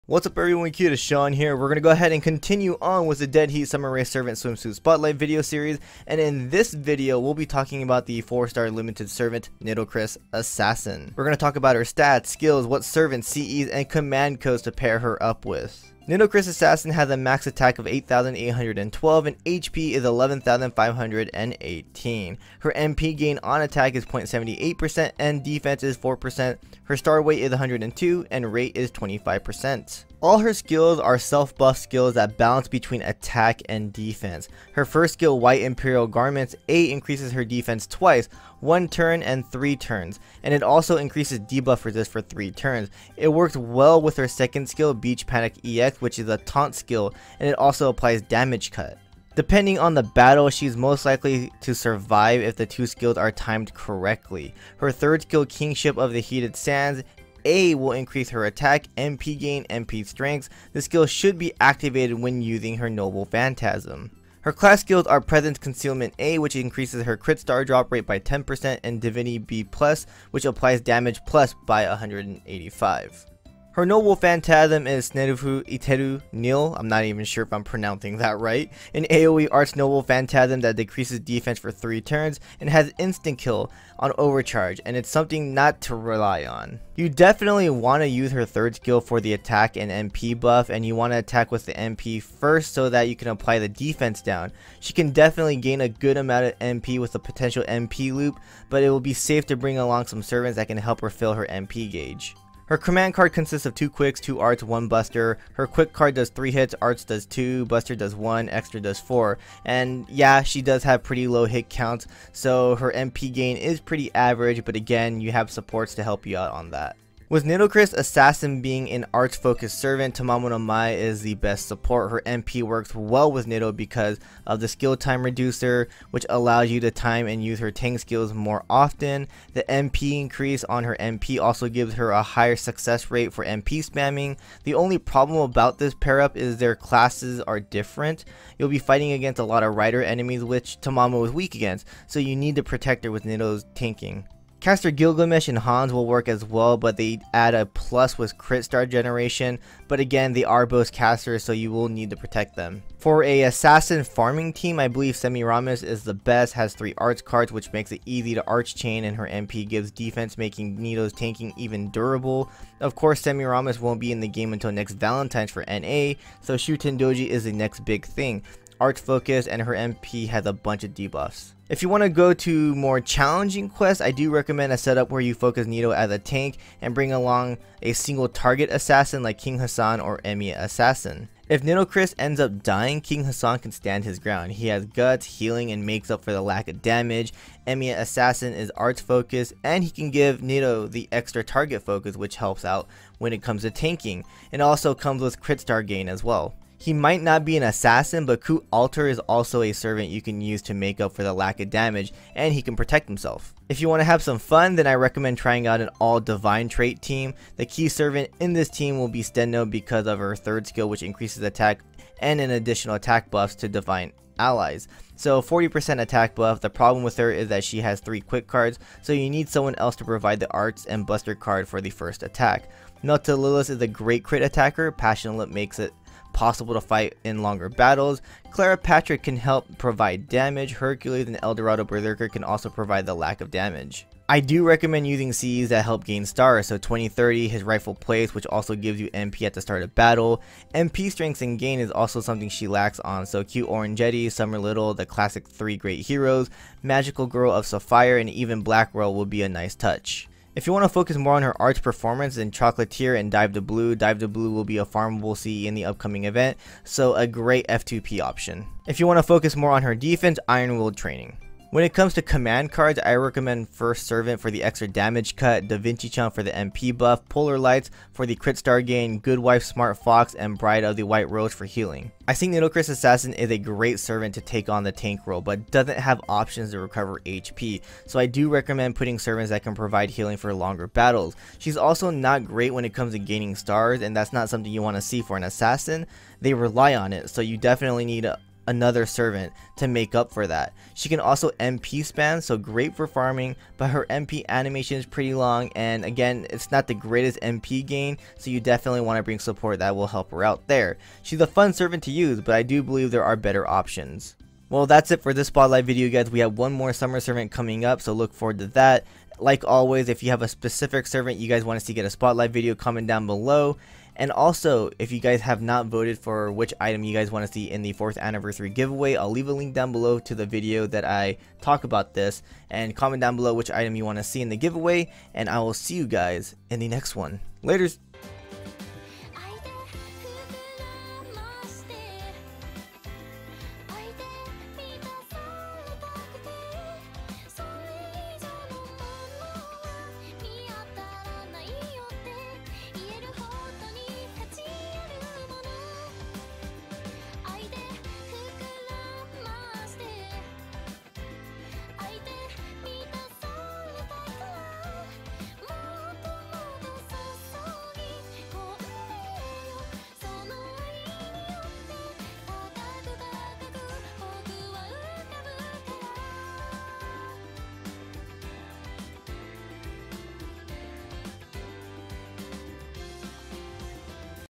What's up everyone, KitaSean here. We're going to go ahead and continue on with the Dead Heat Summer Race Servant Swimsuit Spotlight video series, and in this video we'll be talking about the 4-star limited servant Nitocris Assassin. We're going to talk about her stats, skills, what servant CEs, and command codes to pair her up with. Nitocris Assassin has a max attack of 8,812 and HP is 11,518. Her MP gain on attack is 0.78% and defense is 4%. Her star weight is 102 and rate is 25%. All her skills are self-buff skills that balance between attack and defense. Her first skill, White Imperial Garments, increases her defense twice, 1 turn and 3 turns, and it also increases debuff resist for 3 turns. It works well with her second skill, Beach Panic EX, which is a taunt skill, and it also applies damage cut. Depending on the battle, she's most likely to survive if the two skills are timed correctly. Her third skill, Kingship of the Heated Sands, will increase her attack, MP gain, MP strengths. The skill should be activated when using her Noble Phantasm. Her class skills are Presence Concealment which increases her crit star drop rate by 10%, and Divinity B+, which applies damage plus by 185. Her Noble Phantasm is Snerufu Iteru Nil, I'm not even sure if I'm pronouncing that right, an AoE Arts Noble Phantasm that decreases defense for 3 turns and has instant kill on overcharge, and it's something not to rely on. You definitely want to use her third skill for the attack and MP buff, and you want to attack with the MP first so that you can apply the defense down. She can definitely gain a good amount of MP with a potential MP loop, but it will be safe to bring along some servants that can help her fill her MP gauge. Her command card consists of 2 quicks, 2 arts, 1 buster. Her quick card does 3 hits, arts does 2, buster does 1, extra does 4. And yeah, she does have pretty low hit counts, so her MP gain is pretty average, but again, you have supports to help you out on that. With Nitocris Assassin being an arts focused servant, Tamamo no Mae is the best support. Her MP works well with Nito because of the skill time reducer, which allows you to time and use her tank skills more often. The MP increase on her MP also gives her a higher success rate for MP spamming. The only problem about this pair up is their classes are different. You'll be fighting against a lot of rider enemies, which Tamamo is weak against, so you need to protect her with Nito's tanking. Caster Gilgamesh and Hans will work as well, but they add a plus with crit star generation, but again they are both casters, so you will need to protect them. For a assassin farming team, I believe Semiramis is the best, has 3 arts cards which makes it easy to arch chain, and her MP gives defense, making Nito's tanking even durable. Of course, Semiramis won't be in the game until next Valentine's for NA, so Shuten Doji is the next big thing. Arch focus, and her MP has a bunch of debuffs. If you want to go to more challenging quests, I do recommend a setup where you focus Nito as a tank and bring along a single target assassin like King Hassan or Emiya Assassin. If Nitocris ends up dying, King Hassan can stand his ground. He has guts, healing, and makes up for the lack of damage. Emiya Assassin is arts focus, and he can give Nito the extra target focus, which helps out when it comes to tanking. It also comes with crit star gain as well. He might not be an assassin, but Ku Alter is also a servant you can use to make up for the lack of damage, and he can protect himself. If you want to have some fun, then I recommend trying out an all divine trait team. The key servant in this team will be Stenno because of her third skill, which increases attack and an additional attack buffs to divine allies. So 40% attack buff. The problem with her is that she has 3 quick cards, so you need someone else to provide the arts and buster card for the first attack. Melta Lilith is a great crit attacker. Passion Lip makes it possible to fight in longer battles. Clara Patrick can help provide damage. Hercules and Eldorado Berserker can also provide the lack of damage. I do recommend using Cs that help gain stars, so 2030, his rightful place, which also gives you MP at the start of battle. MP strength and gain is also something she lacks on, so Cute Orangetti, Summer Little, the classic 3 great heroes, Magical Girl of Sapphire, and even Black Girl will be a nice touch. If you want to focus more on her arts performance, then Chocolatier and Dive to Blue will be a farmable CE in the upcoming event, so a great F2P option. If you want to focus more on her defense, Ironwood Training. When it comes to command cards, I recommend First Servant for the extra damage cut, Da Vinci-chan for the MP buff, Polar Lights for the crit star gain, Good Wife Smart Fox, and Bride of the White Rose for healing. I think Nitocris Assassin is a great servant to take on the tank role, but doesn't have options to recover HP, so I do recommend putting servants that can provide healing for longer battles. She's also not great when it comes to gaining stars, and that's not something you want to see for an assassin. They rely on it, so you definitely need another servant to make up for that. She can also MP spam, so great for farming, but her MP animation is pretty long, and again, it's not the greatest MP gain, so you definitely want to bring support that will help her out there. She's a fun servant to use, but I do believe there are better options. Well, that's it for this spotlight video, guys. We have one more summer servant coming up, so look forward to that. Like always, if you have a specific servant you guys want to see get a spotlight video, comment down below. And also, if you guys have not voted for which item you guys want to see in the 4th anniversary giveaway, I'll leave a link down below to the video that I talk about this, and comment down below which item you want to see in the giveaway, and I will see you guys in the next one. Laters!